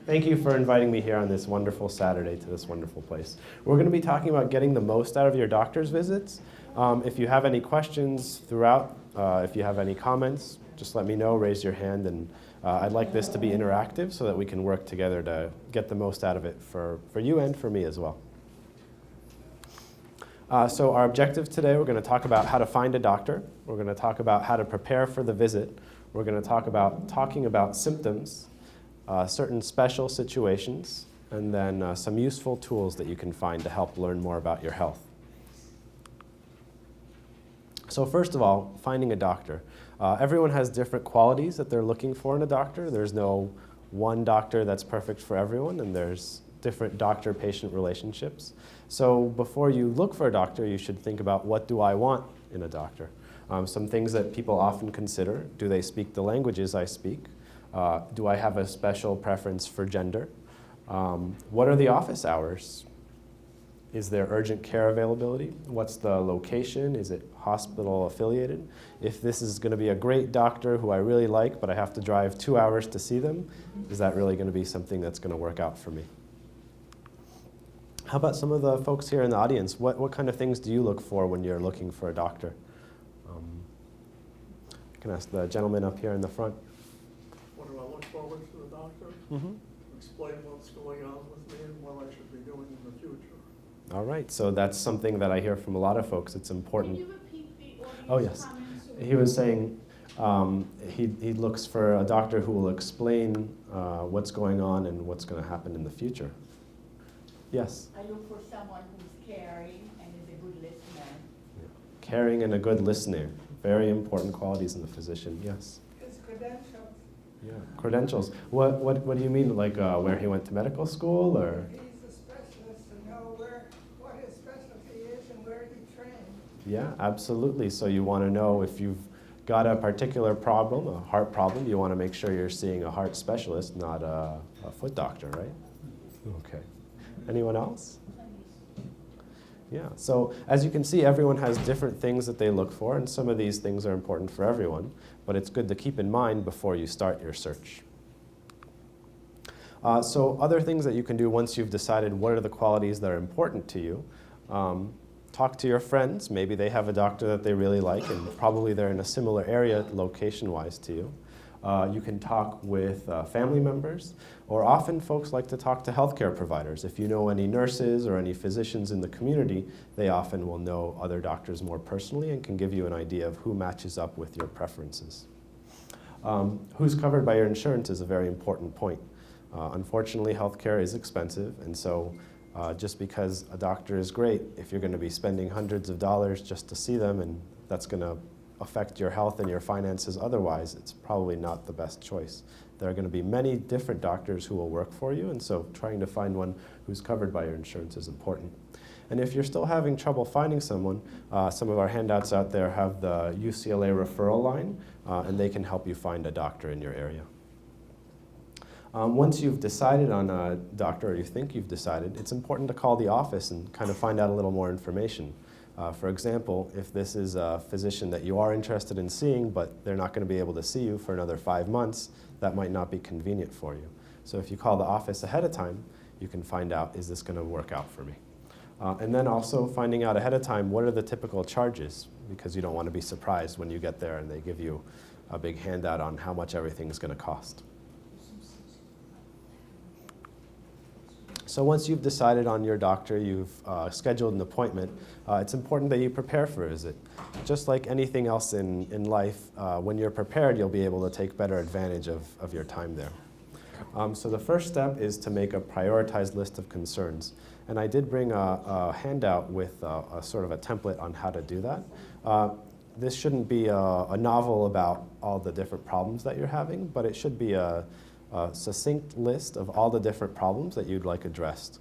Thank you for inviting me here on this wonderful Saturday to this wonderful place. We're going to be talking about getting the most out of your doctor's visits. If you have any questions throughout, if you have any comments, just let me know, raise your hand, and I'd like this to be interactive so that we can work together to get the most out of it for you and for me as well. So our objective today, we're going to talk about how to find a doctor. We're going to talk about how to prepare for the visit. We're going to talking about symptoms, certain special situations, and then some useful tools that you can find to help learn more about your health. So first of all, finding a doctor. Everyone has different qualities that they're looking for in a doctor. There's no one doctor that's perfect for everyone, and there's different doctor-patient relationships. So before you look for a doctor, you should think about, what do I want in a doctor? Some things that people often consider: do they speak the languages I speak? Do I have a special preference for gender? What are the office hours? Is there urgent care availability? What's the location? Is it hospital affiliated? If this is going to be a great doctor who I really like, but I have to drive 2 hours to see them, is that really going to be something that's going to work out for me? How about some of the folks here in the audience? What kind of things do you look for when you're looking for a doctor? I can ask the gentleman up here in the front. What do I look forward to the doctor? Mm-hmm. Explain what's going on with me and what I should be doing in the future. All right, so that's something that I hear from a lot of folks. It's important. Can you repeat the audience Oh, yes. comments? He was saying he looks for a doctor who will explain what's going on and what's going to happen in the future. Yes? I look for someone who's caring and is a good listener. Caring and a good listener. Very important qualities in the physician. Yes? His credentials. Yeah. Credentials. What do you mean? Like where he went to medical school, or? He's a specialist to know what his specialty is and where he trained. Yeah, absolutely. So you want to know if you've got a particular problem, a heart problem, you want to make sure you're seeing a heart specialist, not a foot doctor, right? Okay. Anyone else? Yeah, so as you can see, everyone has different things that they look for, and some of these things are important for everyone, but it's good to keep in mind before you start your search. So other things that you can do once you've decided what are the qualities that are important to you, talk to your friends. Maybe they have a doctor that they really like, and probably they're in a similar area location-wise to you. You can talk with family members, or often folks like to talk to healthcare providers. If you know any nurses or any physicians in the community, they often will know other doctors more personally and can give you an idea of who matches up with your preferences. Who's covered by your insurance is a very important point. Unfortunately, healthcare is expensive, and so just because a doctor is great, if you're going to be spending hundreds of dollars just to see them, and that's going to affect your health and your finances otherwise, it's probably not the best choice. There are going to be many different doctors who will work for you, and so trying to find one who's covered by your insurance is important. And if you're still having trouble finding someone, some of our handouts out there have the UCLA referral line, and they can help you find a doctor in your area. Once you've decided on a doctor, or you think you've decided, it's important to call the office and kind of find out a little more information. For example, if this is a physician that you are interested in seeing, but they're not going to be able to see you for another 5 months, that might not be convenient for you. So if you call the office ahead of time, you can find out, is this going to work out for me? And then also finding out ahead of time, what are the typical charges? Because you don't want to be surprised when you get there and they give you a big handout on how much everything's going to cost. So once you've decided on your doctor, you've scheduled an appointment, it's important that you prepare for a visit. Just like anything else in life, when you're prepared, you'll be able to take better advantage of your time there. So the first step is to make a prioritized list of concerns. And I did bring a handout with a sort of a template on how to do that. This shouldn't be a novel about all the different problems that you're having, but it should be a succinct list of all the different problems that you'd like addressed.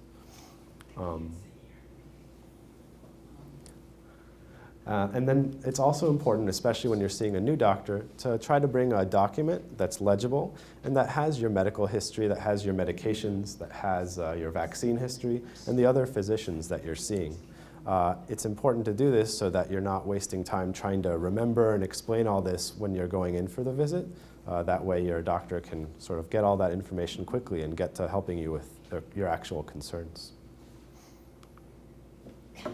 And then it's also important, especially when you're seeing a new doctor, to try to bring a document that's legible and that has your medical history, that has your medications, that has your vaccine history, and the other physicians that you're seeing. It's important to do this so that you're not wasting time trying to remember and explain all this when you're going in for the visit. That way your doctor can sort of get all that information quickly and get to helping you with your actual concerns. What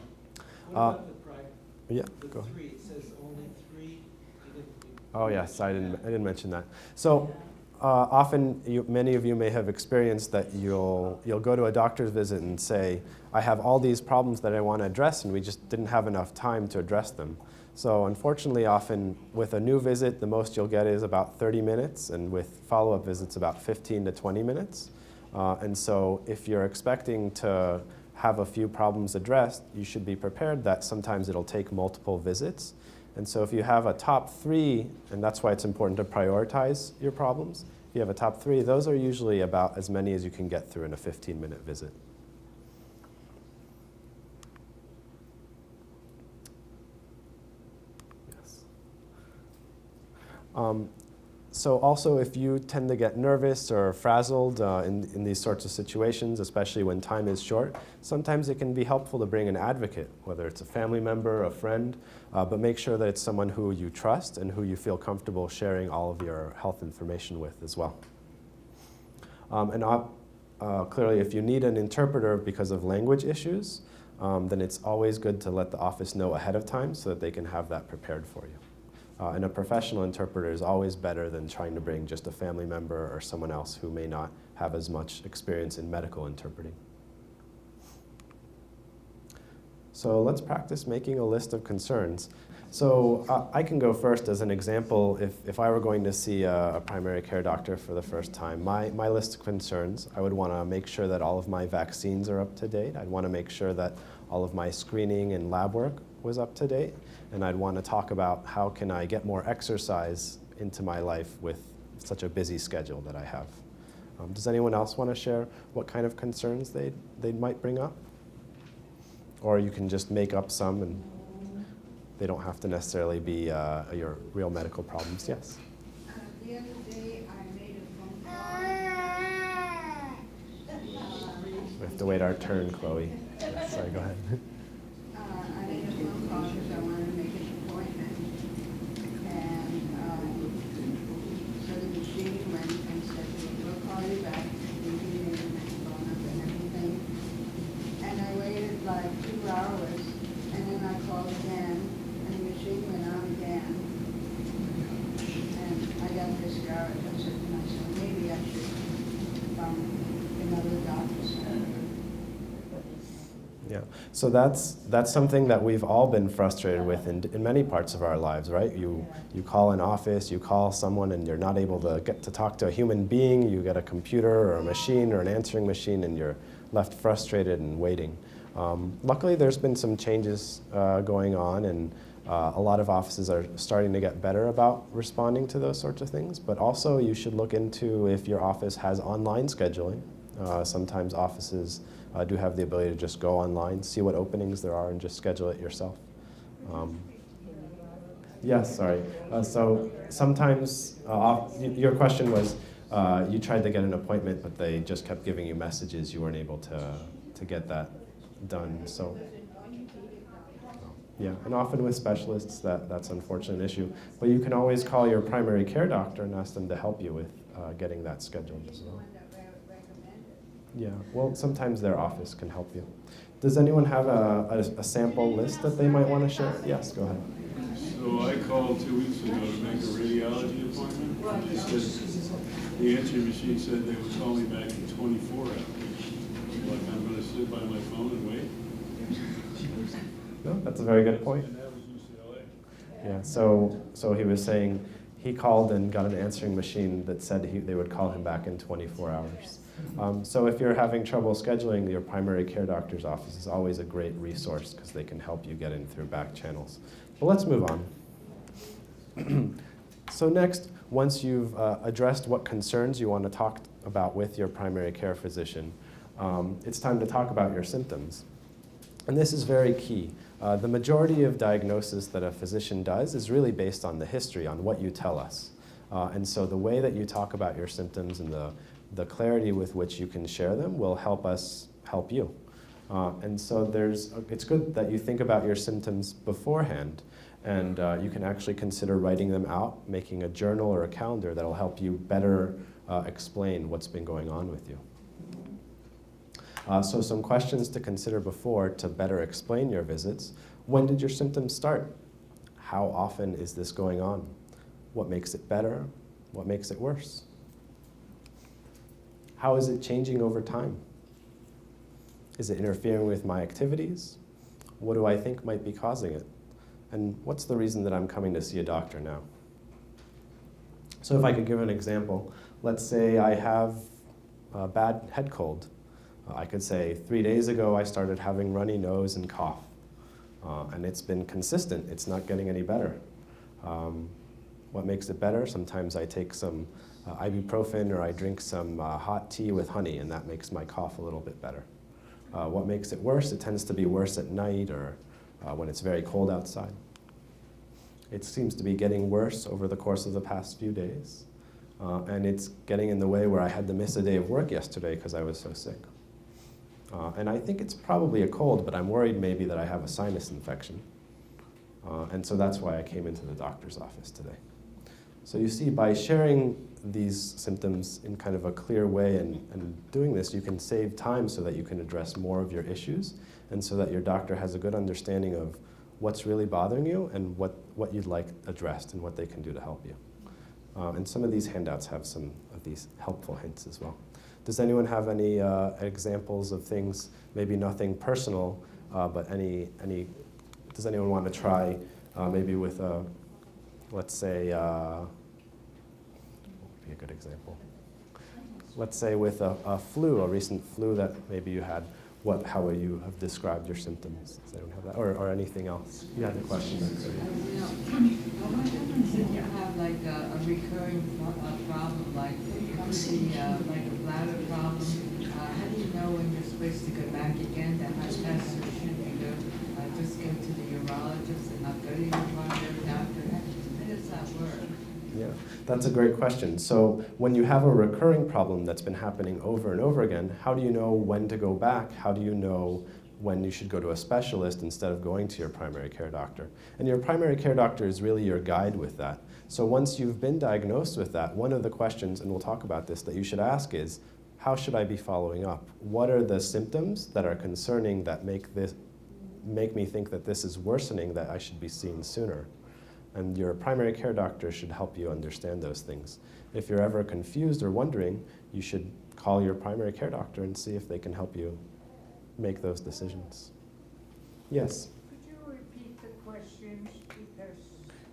about the private? Yeah, The go ahead. 3, it says only 3. You didn't- Oh yes, I didn't mention that. So often, many of you may have experienced that you'll go to a doctor's visit and say, I have all these problems that I want to address, and we just didn't have enough time to address them. So unfortunately, often with a new visit, the most you'll get is about 30 minutes, and with follow-up visits, about 15 to 20 minutes. And so if you're expecting to have a few problems addressed, you should be prepared that sometimes it'll take multiple visits. And so if you have a top 3, and that's why it's important to prioritize your problems, if you have a top 3, those are usually about as many as you can get through in a 15-minute visit. Yes. So also, if you tend to get nervous or frazzled in these sorts of situations, especially when time is short, sometimes it can be helpful to bring an advocate, whether it's a family member, a friend, but make sure that it's someone who you trust and who you feel comfortable sharing all of your health information with as well. Clearly, if you need an interpreter because of language issues, then it's always good to let the office know ahead of time so that they can have that prepared for you. And a professional interpreter is always better than trying to bring just a family member or someone else who may not have as much experience in medical interpreting. So let's practice making a list of concerns. So I can go first as an example. If I were going to see a primary care doctor for the first time, my list of concerns, I would want to make sure that all of my vaccines are up to date. I'd want to make sure that all of my screening and lab work was up to date. And I'd want to talk about how can I get more exercise into my life with such a busy schedule that I have. Does anyone else want to share what kind of concerns they might bring up? Or you can just make up some, and they don't have to necessarily be your real medical problems. Yes? The other day, I made a phone call. We have to wait our turn, Chloe. Sorry, go ahead. I made a phone call because I wanted to make an appointment. And so the machine went and said, we'll call you back. You can name the phone number and everything. And I waited like 2 hours, and then I called again, and the machine went on again. And I got discouraged. I said to myself, maybe I should find another doctor's. Yeah, so that's something that we've all been frustrated with in many parts of our lives, right? You call an office, you call someone, and you're not able to get to talk to a human being. You get a computer or a machine or an answering machine, and you're left frustrated and waiting. Luckily, there's been some changes going on, and a lot of offices are starting to get better about responding to those sorts of things. But also, you should look into if your office has online scheduling. Sometimes offices do have the ability to just go online, see what openings there are, and just schedule it yourself. Yes, sorry. So sometimes, your question was, you tried to get an appointment, but they just kept giving you messages. You weren't able to get that done. So, yeah, and often with specialists, that's an unfortunate issue. But you can always call your primary care doctor and ask them to help you with getting that scheduled as well. Yeah, well, sometimes their office can help you. Does anyone have a sample list that they might want to share? Yes, go ahead. So I called 2 weeks ago to make a radiology appointment. They said, the answering machine said they would call me back in 24 hours. Like I'm going to sit by my phone and wait? No, that's a very good point. And that was UCLA. Yeah, so he was saying he called and got an answering machine that said they would call him back in 24 hours. So if you're having trouble scheduling, your primary care doctor's office is always a great resource because they can help you get in through back channels. But let's move on. So next, once you've addressed what concerns you want to talk about with your primary care physician, it's time to talk about your symptoms. And this is very key. The majority of diagnosis that a physician does is really based on the history, on what you tell us. And so the way that you talk about your symptoms and the clarity with which you can share them will help us help you. And so it's good that you think about your symptoms beforehand. And you can actually consider writing them out, making a journal or a calendar that'll help you better explain what's been going on with you. So some questions to consider before to better explain your visits. When did your symptoms start? How often is this going on? What makes it better? What makes it worse? How is it changing over time? Is it interfering with my activities? What do I think might be causing it? And what's the reason that I'm coming to see a doctor now? So if I could give an example, let's say I have a bad head cold. I could say 3 days ago I started having runny nose and cough. And it's been consistent. It's not getting any better. What makes it better? Sometimes I take some ibuprofen or I drink some hot tea with honey, and that makes my cough a little bit better. What makes it worse? It tends to be worse at night or when it's very cold outside. It seems to be getting worse over the course of the past few days. And it's getting in the way where I had to miss a day of work yesterday because I was so sick. And I think it's probably a cold, but I'm worried maybe that I have a sinus infection. And so that's why I came into the doctor's office today. So you see, by sharing these symptoms in kind of a clear way and doing this, you can save time so that you can address more of your issues and so that your doctor has a good understanding of what's really bothering you and what you'd like addressed and what they can do to help you. And some of these handouts have some of these helpful hints as well. Does anyone have any examples of things, maybe nothing personal, but does anyone want to try maybe with a, let's say, what would be a good example? Let's say with a flu, a recent flu that maybe you had, how would you have described your symptoms? Does anyone have that? Or anything else? You had a question. What happens if you have like a recurring problem, like it could be like a bladder problem? How do you know when you're supposed to go back again? That how fast or should you go? Just go to the urologist and not go to your primary doctor? How does that work? Yeah, that's a great question. So when you have a recurring problem that's been happening over and over again, how do you know when to go back? How do you know when you should go to a specialist instead of going to your primary care doctor? And your primary care doctor is really your guide with that. So once you've been diagnosed with that, one of the questions, and we'll talk about this, that you should ask is, how should I be following up? What are the symptoms that are concerning that make me think that this is worsening, that I should be seen sooner? And your primary care doctor should help you understand those things. If you're ever confused or wondering, you should call your primary care doctor and see if they can help you make those decisions. Yes? Could you repeat the questions, because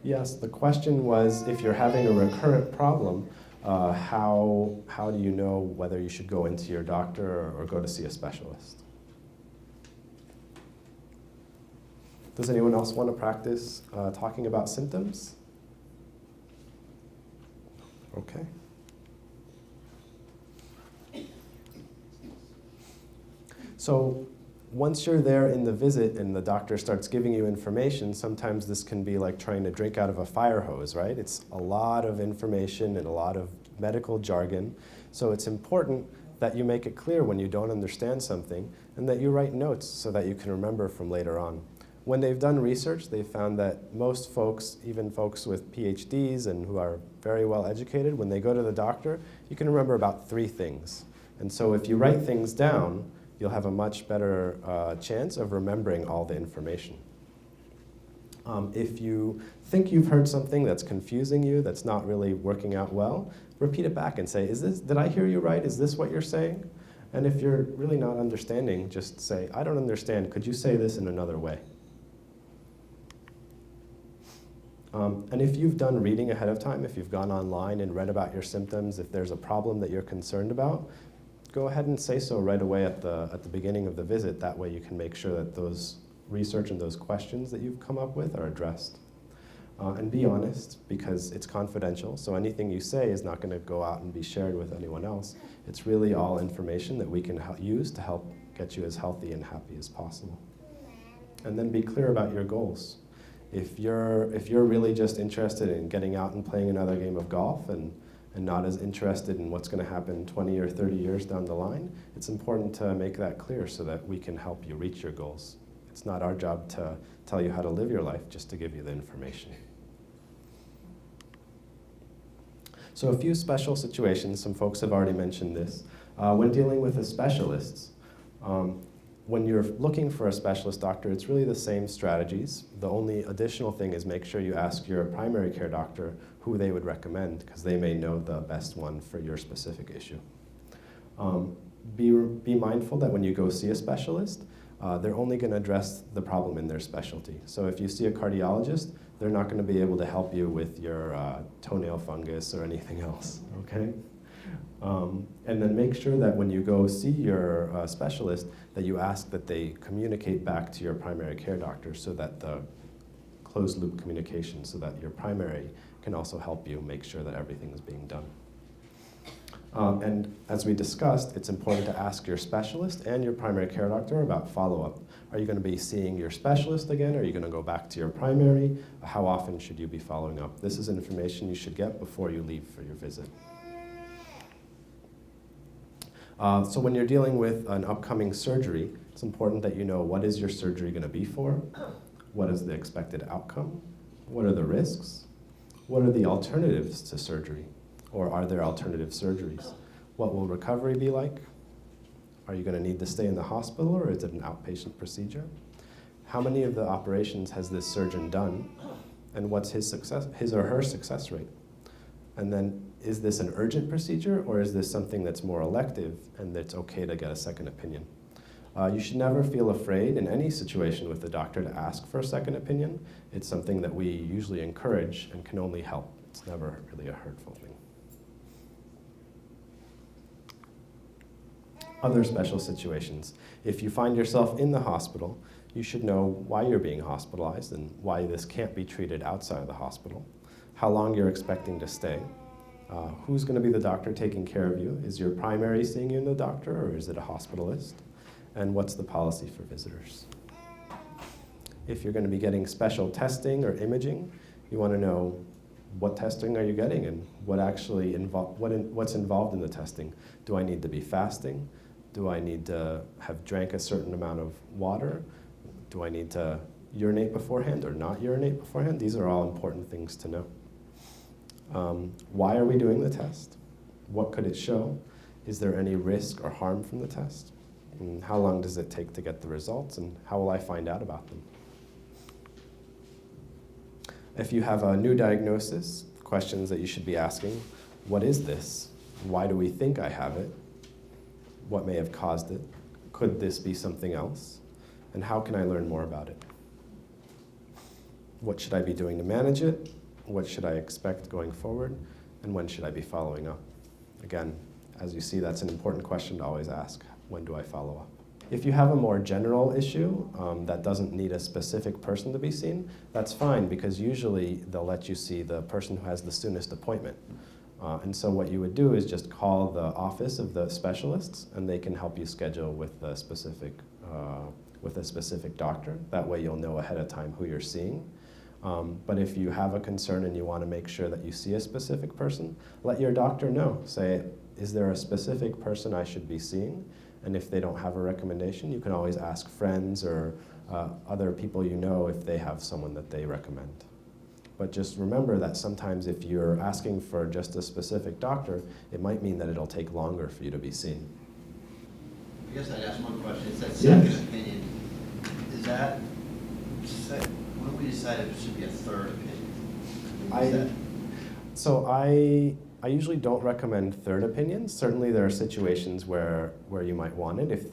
Yes, the question was, if you're having a recurrent problem, how do you know whether you should go into your doctor or go to see a specialist? Does anyone else want to practice talking about symptoms? Okay. So once you're there in the visit and the doctor starts giving you information, sometimes this can be like trying to drink out of a fire hose, right? It's a lot of information and a lot of medical jargon. So it's important that you make it clear when you don't understand something and that you write notes so that you can remember from later on. When they've done research, they've found that most folks, even folks with PhDs and who are very well educated, when they go to the doctor, you can remember about 3 things. And so if you write things down, you'll have a much better chance of remembering all the information. If you think you've heard something that's confusing you, that's not really working out well, repeat it back and say, did I hear you right? Is this what you're saying? And if you're really not understanding, just say, I don't understand. Could you say this in another way? And if you've done reading ahead of time, if you've gone online and read about your symptoms, if there's a problem that you're concerned about, go ahead and say so right away at the beginning of the visit. That way you can make sure that those research and those questions that you've come up with are addressed. And be honest, because it's confidential, so anything you say is not going to go out and be shared with anyone else. It's really all information that we can use to help get you as healthy and happy as possible. And then be clear about your goals. If you're really just interested in getting out and playing another game of golf and not as interested in what's going to happen 20 or 30 years down the line, it's important to make that clear so that we can help you reach your goals It's not our job to tell you how to live your life, just to give you the information. So a few special situations, some folks have already mentioned this. When dealing with a specialist, when you're looking for a specialist doctor, it's really the same strategies. The only additional thing is make sure you ask your primary care doctor who they would recommend, because they may know the best one for your specific issue. Be mindful that when you go see a specialist, they're only going to address the problem in their specialty. So if you see a cardiologist, they're not going to be able to help you with your toenail fungus or anything else, okay? And then make sure that when you go see your specialist, that you ask that they communicate back to your primary care doctor, so that the closed loop communication, so that your primary can also help you make sure that everything is being done. And as we discussed, it's important to ask your specialist and your primary care doctor about follow-up. Are you going to be seeing your specialist again? Are you going to go back to your primary? How often should you be following up? This is information you should get before you leave for your visit. So when you're dealing with an upcoming surgery, it's important that you know, what is your surgery going to be for? What is the expected outcome? What are the risks? What are the alternatives to surgery? Or are there alternative surgeries? What will recovery be like? Are you going to need to stay in the hospital, or is it an outpatient procedure? How many of the operations has this surgeon done? And what's his or her success rate? And then, is this an urgent procedure, or is this something that's more elective and that's okay to get a second opinion? You should never feel afraid in any situation with the doctor to ask for a second opinion. It's something that we usually encourage and can only help. It's never really a hurtful thing. Other special situations. If you find yourself in the hospital, you should know why you're being hospitalized and why this can't be treated outside of the hospital, how long you're expecting to stay, who's going to be the doctor taking care of you. Is your primary seeing you in the doctor, or is it a hospitalist? And what's the policy for visitors? If you're going to be getting special testing or imaging, you want to know what testing are you getting and what's involved in the testing. Do I need to be fasting? Do I need to have drank a certain amount of water? Do I need to urinate beforehand or not urinate beforehand? These are all important things to know. Why are we doing the test? What could it show? Is there any risk or harm from the test? And how long does it take to get the results, and how will I find out about them? If you have a new diagnosis, questions that you should be asking: what is this? Why do we think I have it? What may have caused it? Could this be something else? And how can I learn more about it? What should I be doing to manage it? What should I expect going forward? And when should I be following up? Again, as you see, that's an important question to always ask. When do I follow up? If you have a more general issue that doesn't need a specific person to be seen, that's fine, because usually they'll let you see the person who has the soonest appointment. And so what you would do is just call the office of the specialists, and they can help you schedule with a specific doctor. That way you'll know ahead of time who you're seeing. But if you have a concern and you want to make sure that you see a specific person, let your doctor know. Say, is there a specific person I should be seeing? And if they don't have a recommendation, you can always ask friends or other people you know if they have someone that they recommend. But just remember that sometimes if you're asking for just a specific doctor, it might mean that it'll take longer for you to be seen. I guess I'd ask one question. It's that Yes. second opinion. Is that, when we decided it should be a third opinion? When we said- So I usually don't recommend third opinions. Certainly there are situations where you might want it if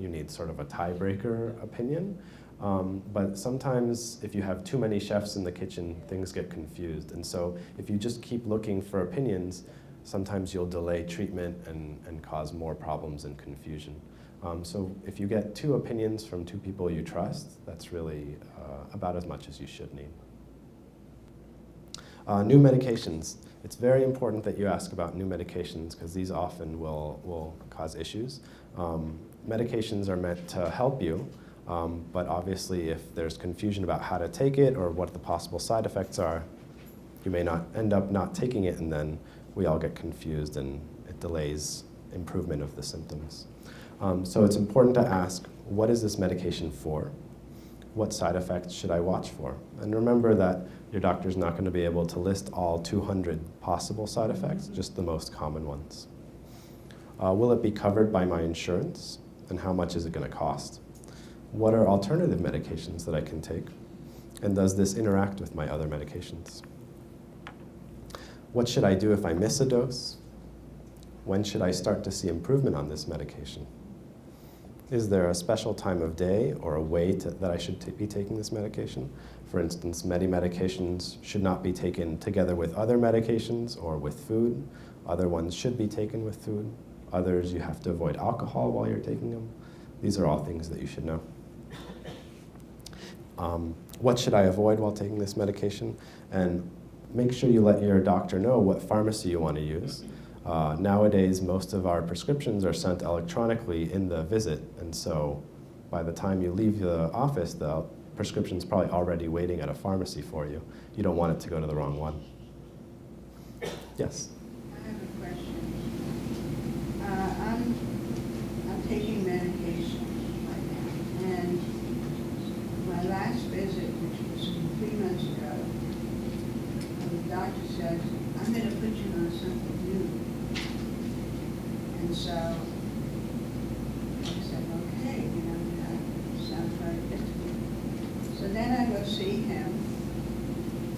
you need sort of a tiebreaker opinion. But sometimes if you have too many chefs in the kitchen, things get confused. And so if you just keep looking for opinions, sometimes you'll delay treatment and cause more problems and confusion. So if you get two opinions from two people you trust, that's really about as much as you should need. New medications. It's very important that you ask about new medications, because these often will cause issues. Medications are meant to help you, but obviously if there's confusion about how to take it or what the possible side effects are, you may not end up not taking it, and then we all get confused and it delays improvement of the symptoms. So it's important to ask, what is this medication for? what side effects should I watch for? And remember that your doctor's not going to be able to list all 200 possible side effects, just the most common ones. Will it be covered by my insurance? And how much is it going to cost? What are alternative medications that I can take? And does this interact with my other medications? What should I do if I miss a dose? When should I start to see improvement on this medication? Is there a special time of day or a way that I should be taking this medication? For instance, many medications should not be taken together with other medications or with food. Other ones should be taken with food. Others, you have to avoid alcohol while you're taking them. These are all things that you should know. What should I avoid while taking this medication? And make sure you let your doctor know what pharmacy you want to use. Nowadays, most of our prescriptions are sent electronically in the visit, and so by the time you leave the office, the prescription's probably already waiting at a pharmacy for you. You don't want it to go to the wrong one. Yes? I have a question. I'm taking medication right now, and my last visit, which was 3 months ago, the doctor said, I'm going to put you on something new. And so I said, okay, that sounds very good to me. So then I go see him,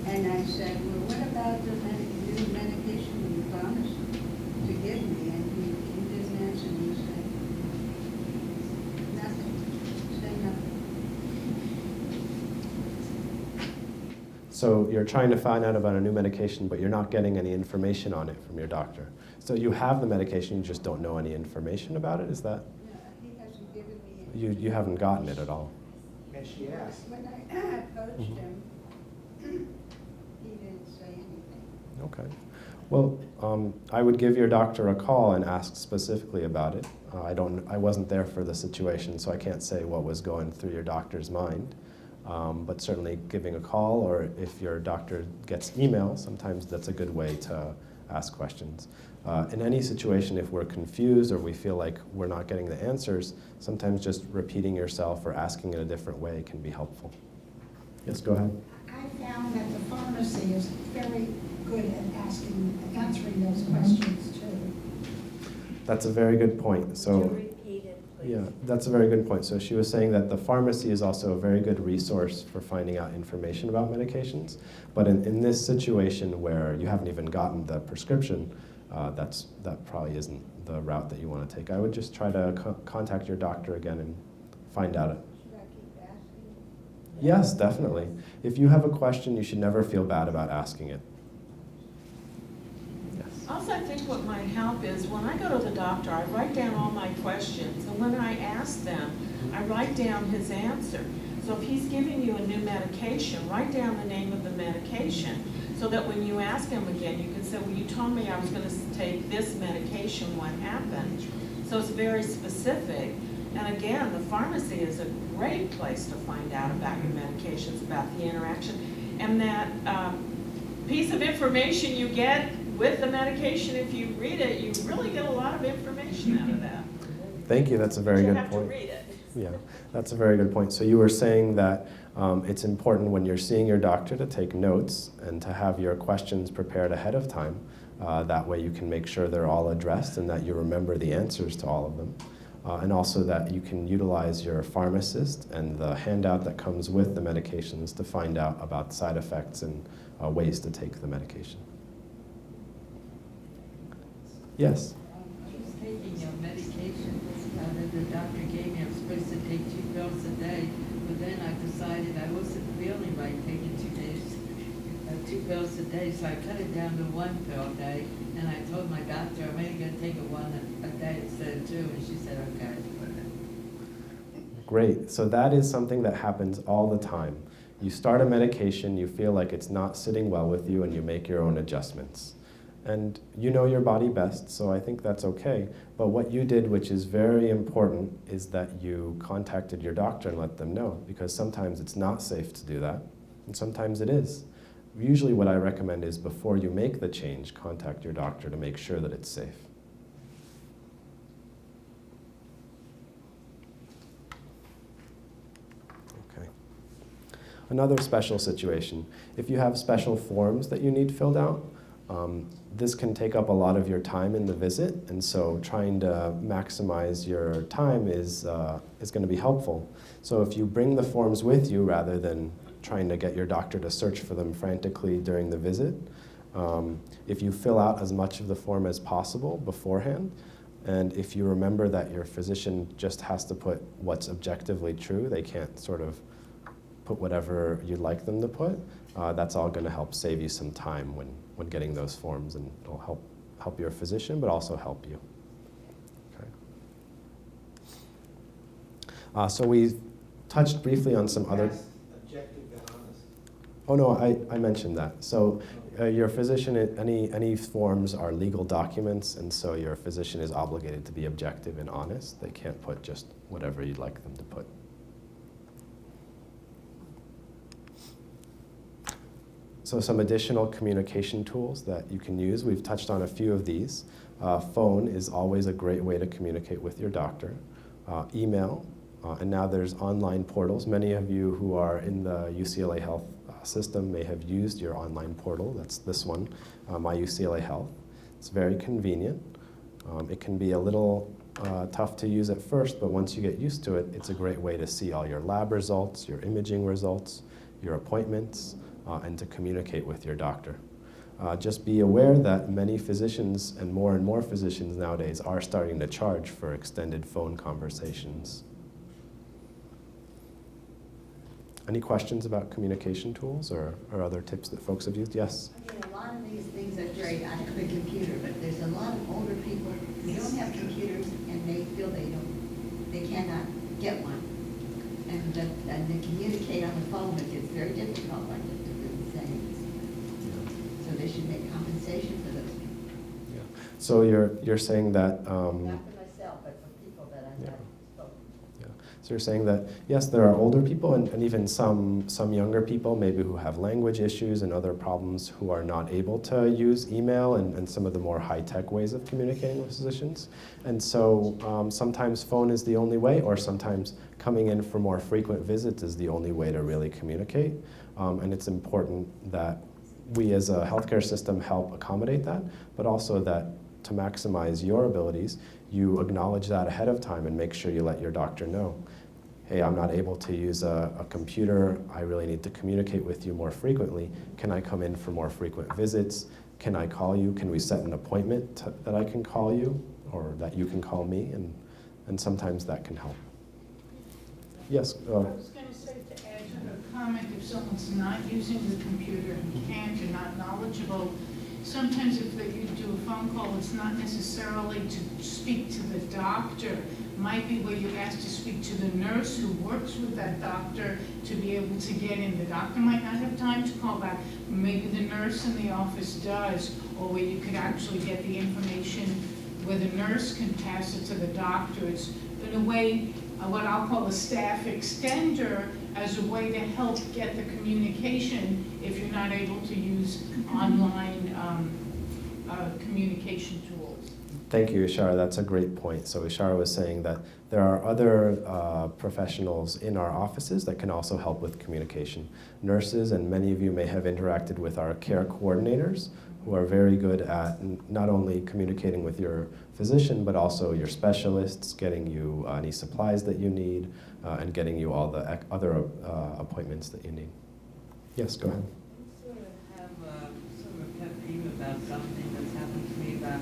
and I said, well, what about the new medication you promised to give me? And he didn't answer me. He said, nothing. Say nothing. So you're trying to find out about a new medication, but you're not getting any information on it from your doctor. So you have the medication, you just don't know any information about it? Is that? No, he hasn't given me any. You haven't gotten it at all? And she asked. When I approached him, he didn't say anything. Okay. Well, I would give your doctor a call and ask specifically about it. I wasn't there for the situation, so I can't say what was going through your doctor's mind. But certainly giving a call, or if your doctor gets email, sometimes that's a good way to ask questions. In any situation, if we're confused or we feel like we're not getting the answers, sometimes just repeating yourself or asking in a different way can be helpful. Yes, go ahead. I found that the pharmacy is very good at answering those questions too. That's a very good point. Would So, you repeat it, please? yeah, that's a very good point. So she was saying that the pharmacy is also a very good resource for finding out information about medications. But in this situation where you haven't even gotten the prescription, that probably isn't the route that you want to take. I would just try to contact your doctor again and find out. Should I keep asking? Yes, definitely. If you have a question, you should never feel bad about asking it. Yes. Also, I think what might help is when I go to the doctor, I write down all my questions, and when I ask them, I write down his answer. So if he's giving you a new medication, write down the name of the medication, so that when you ask him again, you can say, well, you told me I was going to take this medication, what happened? So it's very specific. And again, the pharmacy is a great place to find out about your medications, about the interaction. And that piece of information you get with the medication, if you read it, you really get a lot of information out of that. Thank you. That's a very You good have point. to read it. Yeah, that's a very good point. So you were saying that it's important when you're seeing your doctor to take notes and to have your questions prepared ahead of time. That way you can make sure they're all addressed and that you remember the answers to all of them. And also that you can utilize your pharmacist and the handout that comes with the medications to find out about side effects and ways to take the medication. Yes? I was taking a medication that the doctor gave me. I'm supposed to take 2 pills a day, but then I decided I wasn't feeling right taking 2 pills a day, so I cut it down to 1 pill a day. And I told my doctor I'm only going to take it 1 a day instead of 2, and she said, okay. Great. So that is something that happens all the time. You start a medication, you feel like it's not sitting well with you, and you make your own adjustments. And you know your body best, so I think that's okay. But what you did, which is very important, is that you contacted your doctor and let them know, because sometimes it's not safe to do that, and sometimes it is. Usually what I recommend is before you make the change, contact your doctor to make sure that it's safe. Okay. Another special situation, if you have special forms that you need filled out, this can take up a lot of your time in the visit, and so trying to maximize your time is going to be helpful. So if you bring the forms with you rather than trying to get your doctor to search for them frantically during the visit, if you fill out as much of the form as possible beforehand, and if you remember that your physician just has to put what's objectively true, they can't sort of put whatever you'd like them to put, that's all going to help save you some time when getting those forms, and it'll help your physician, but also help you. Okay. So we touched briefly on some other... Objective and honest. Oh no, I mentioned that. So your physician, any forms are legal documents, and so your physician is obligated to be objective and honest. They can't put just whatever you'd like them to put. So some additional communication tools that you can use. We've touched on a few of these. Phone is always a great way to communicate with your doctor. Email, and now there's online portals. Many of you who are in the UCLA Health system may have used your online portal. That's this one, My UCLA Health. It's very convenient. It can be a little tough to use at first, but once you get used to it, it's a great way to see all your lab results, your imaging results, your appointments, and to communicate with your doctor. Just be aware that many physicians and more physicians nowadays are starting to charge for extended phone conversations. Any questions about communication tools or other tips that folks have used? Yes? Again, a lot of these things are great. I have a computer, but there's a lot of older people who don't have computers and they feel they cannot get one. And to communicate on the phone, it gets very difficult, like you've been saying. So they should make compensation for those people. Yeah. So you're saying that... Not for myself, but for people that I've had spoken to. Yeah. So you're saying that, yes, there are older people and even some younger people maybe who have language issues and other problems who are not able to use email and some of the more high-tech ways of communicating with physicians. And so sometimes phone is the only way, or sometimes coming in for more frequent visits is the only way to really communicate. And it's important that we as a healthcare system help accommodate that, but also that to maximize your abilities, you acknowledge that ahead of time and make sure you let your doctor know, hey, I'm not able to use a computer, I really need to communicate with you more frequently. Can I come in for more frequent visits? Can I call you? Can we set an appointment that I can call you, or that you can call me? And sometimes that can help. Yes? I was going to say, to add to her comment, if someone's not using the computer and can't, you're not knowledgeable, sometimes if you do a phone call, it's not necessarily to speak to the doctor. It might be where you're asked to speak to the nurse who works with that doctor to be able to get in. The doctor might not have time to call back. Maybe the nurse in the office does, or where you could actually get the information where the nurse can pass it to the doctor. It's in a way what I'll call a staff extender, as a way to help get the communication if you're not able to use online communication tools. Thank you, Ishara. That's a great point. So Ishara was saying that there are other professionals in our offices that can also help with communication. Nurses, and many of you may have interacted with our care coordinators, who are very good at not only communicating with your physician, but also your specialists, getting you any supplies that you need, and getting you all the other appointments that you need. Yes, go ahead. I sort of have a pet peeve about something that's happened to me about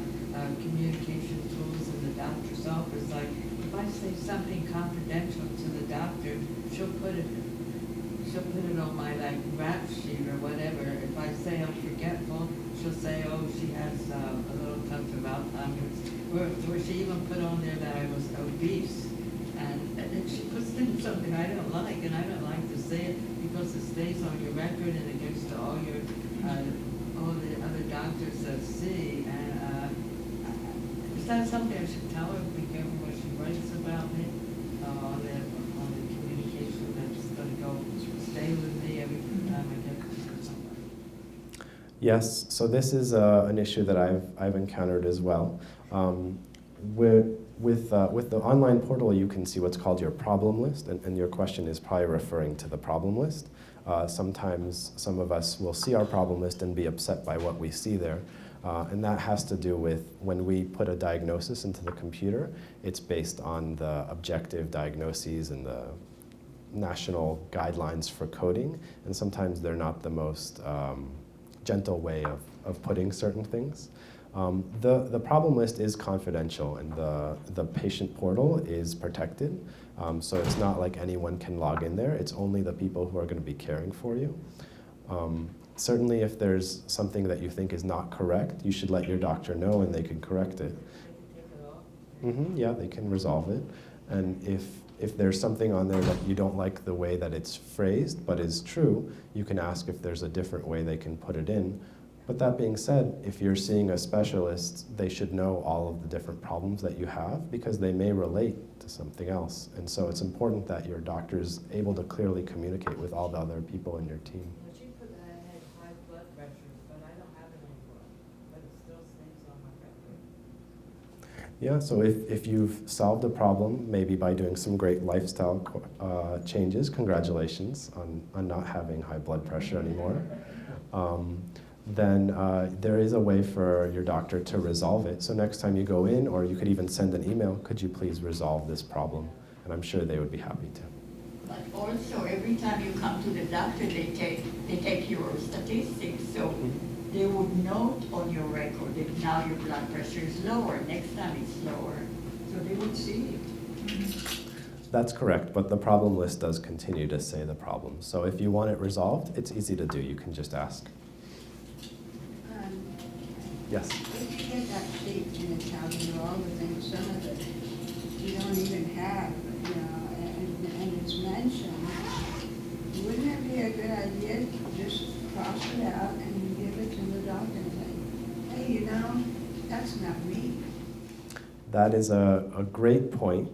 communication tools in the doctor's office. Like, if I say something confidential to the doctor, she'll put it on my rap sheet or whatever. If I say I'm forgetful, she'll say, oh, she has a little touch of Alzheimer's. Or she even put on there that I was obese. And then she puts in something I don't like, and I don't like to say it because it stays on your record and it goes to all the other doctors that see. And is that something I should tell her? Be careful what she writes about me on the communication that's going to stay with me every time I get to somebody. Yes, so this is an issue that I've encountered as well. with the online portal, you can see what's called your problem list, and your question is probably referring to the problem list. Sometimes some of us will see our problem list and be upset by what we see there. And that has to do with when we put a diagnosis into the computer, it's based on the objective diagnoses and the national guidelines for coding, and sometimes they're not the most gentle way of putting certain things. The problem list is confidential, and the patient portal is protected, so it's not like anyone can log in there. It's only the people who are going to be caring for you. Certainly if there's something that you think is not correct, you should let your doctor know and they can correct it. Yeah, they can resolve it. And if there's something on there that you don't like the way that it's phrased but is true, you can ask if there's a different way they can put it in. But that being said, if you're seeing a specialist, they should know all of the different problems that you have because they may relate to something else. And so it's important that your doctor is able to clearly communicate with all the other people in your team. But you put that I had high blood pressure, but I don't have it anymore, but it still stays on my record. Yeah, so if you've solved a problem, maybe by doing some great lifestyle changes, congratulations on not having high blood pressure anymore, then there is a way for your doctor to resolve it. So next time you go in, or you could even send an email, could you please resolve this problem? And I'm sure they would be happy to. But also, every time you come to the doctor, they take your statistics, so they would note on your record that now your blood pressure is lower, next time it's lower, so they would see it. That's correct, but the problem list does continue to say the problem. So if you want it resolved, it's easy to do. You can just ask. Yes? If you get that sheet and it tells you all the things, some of it you don't even have, you know, and it's mentioned, wouldn't it be a good idea to just cross it out and give it to the doctor and say, hey, you know, that's not me. That is a great point.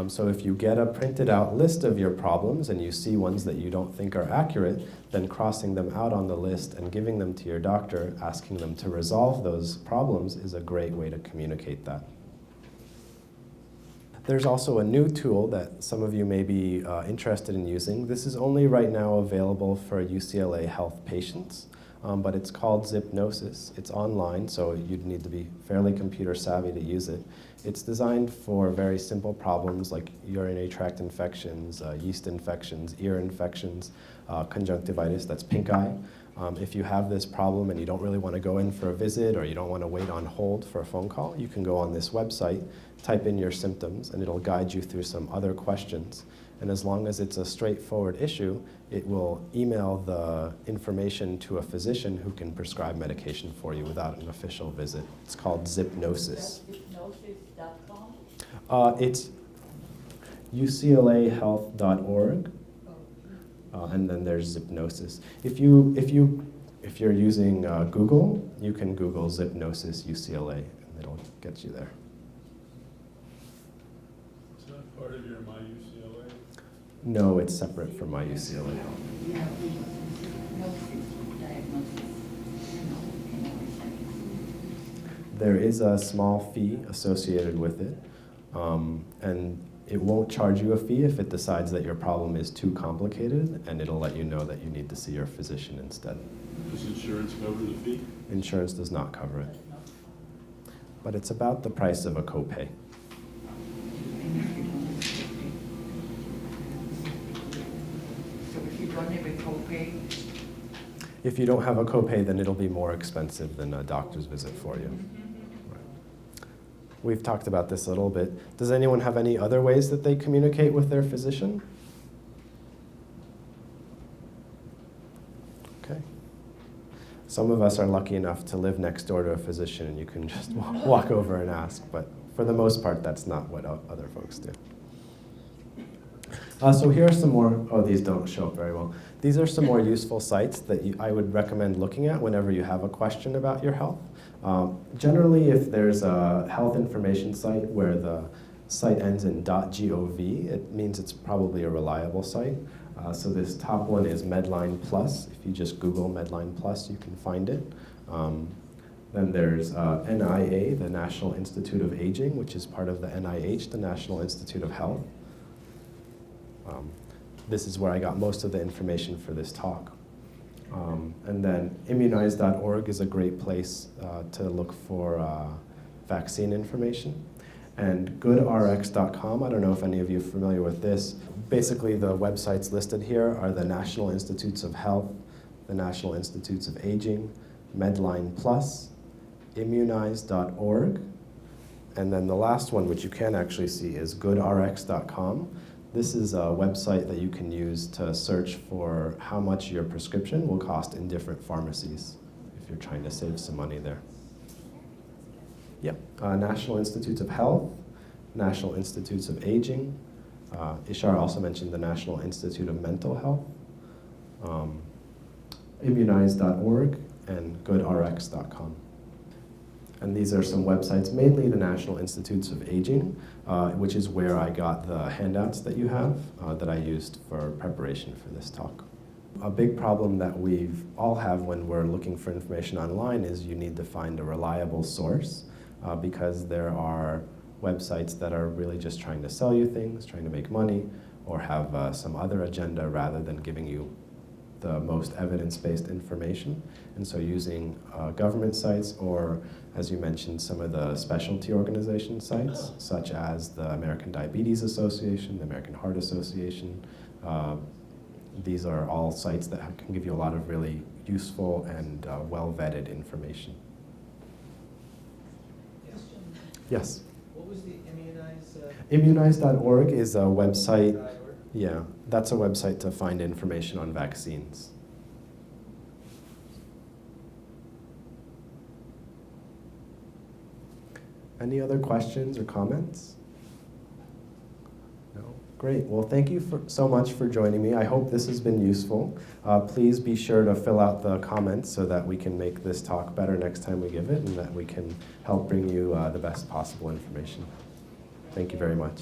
So if you get a printed out list of your problems and you see ones that you don't think are accurate, then crossing them out on the list and giving them to your doctor, asking them to resolve those problems is a great way to communicate that. There's also a new tool that some of you may be interested in using. This is only right now available for UCLA Health patients, but it's called Zipnosis. It's online, so you'd need to be fairly computer savvy to use it. It's designed for very simple problems like urinary tract infections, yeast infections, ear infections, conjunctivitis, that's pink eye. If you have this problem and you don't really want to go in for a visit or you don't want to wait on hold for a phone call, you can go on this website, type in your symptoms, and it'll guide you through some other questions. And as long as it's a straightforward issue, it will email the information to a physician who can prescribe medication for you without an official visit. It's called Zipnosis. It's uclahealth.org, and then there's Zipnosis. If you're using Google, you can Google Zipnosis UCLA, and it'll get you there. Is that part of your MyUCLA? No, it's separate from my UCLA. There is a small fee associated with it, and it won't charge you a fee if it decides that your problem is too complicated, and it'll let you know that you need to see your physician instead. Does insurance cover the fee? Insurance does not cover it, but it's about the price of a copay. So if you don't have a copay, If you don't have a copay, then it'll be more expensive than a doctor's visit for you. We've talked about this a little bit. Does anyone have any other ways that they communicate with their physician? Okay. Some of us are lucky enough to live next door to a physician and you can just walk over and ask, but for the most part, that's not what other folks do. So here are some more, these don't show up very well. These are some more useful sites that I would recommend looking at whenever you have a question about your health. Generally, if there's a health information site where the site ends in .gov, it means it's probably a reliable site. So this top one is Medline Plus. If you just Google Medline Plus, you can find it. Then there's NIA, the National Institute of Aging, which is part of the NIH, the National Institute of Health. This is where I got most of the information for this talk. And then immunize.org is a great place to look for vaccine information. And goodrx.com, I don't know if any of you are familiar with this. Basically, the websites listed here are the National Institutes of Health, the National Institutes of Aging, Medline Plus, immunize.org, and then the last one, which you can actually see, is goodrx.com. This is a website that you can use to search for how much your prescription will cost in different pharmacies if you're trying to save some money there. Yep, National Institutes of Health, National Institutes of Aging. Ishar also mentioned the National Institute of Mental Health, immunize.org, and goodrx.com. And these are some websites, mainly the National Institutes of Aging, which is where I got the handouts that you have that I used for preparation for this talk. A big problem that we all have when we're looking for information online is you need to find a reliable source because there are websites that are really just trying to sell you things, trying to make money, or have some other agenda rather than giving you the most evidence-based information. And so using government sites or, as you mentioned, some of the specialty organization sites, such as the American Diabetes Association, the American Heart Association, these are all sites that can give you a lot of really useful and well-vetted information. Yes? What was the Immunize? Immunize.org is a website. .org? Yeah, that's a website to find information on vaccines. Any other questions or comments? No? Great. Well, thank you so much for joining me. I hope this has been useful. Please be sure to fill out the comments so that we can make this talk better next time we give it and that we can help bring you the best possible information. Thank you very much.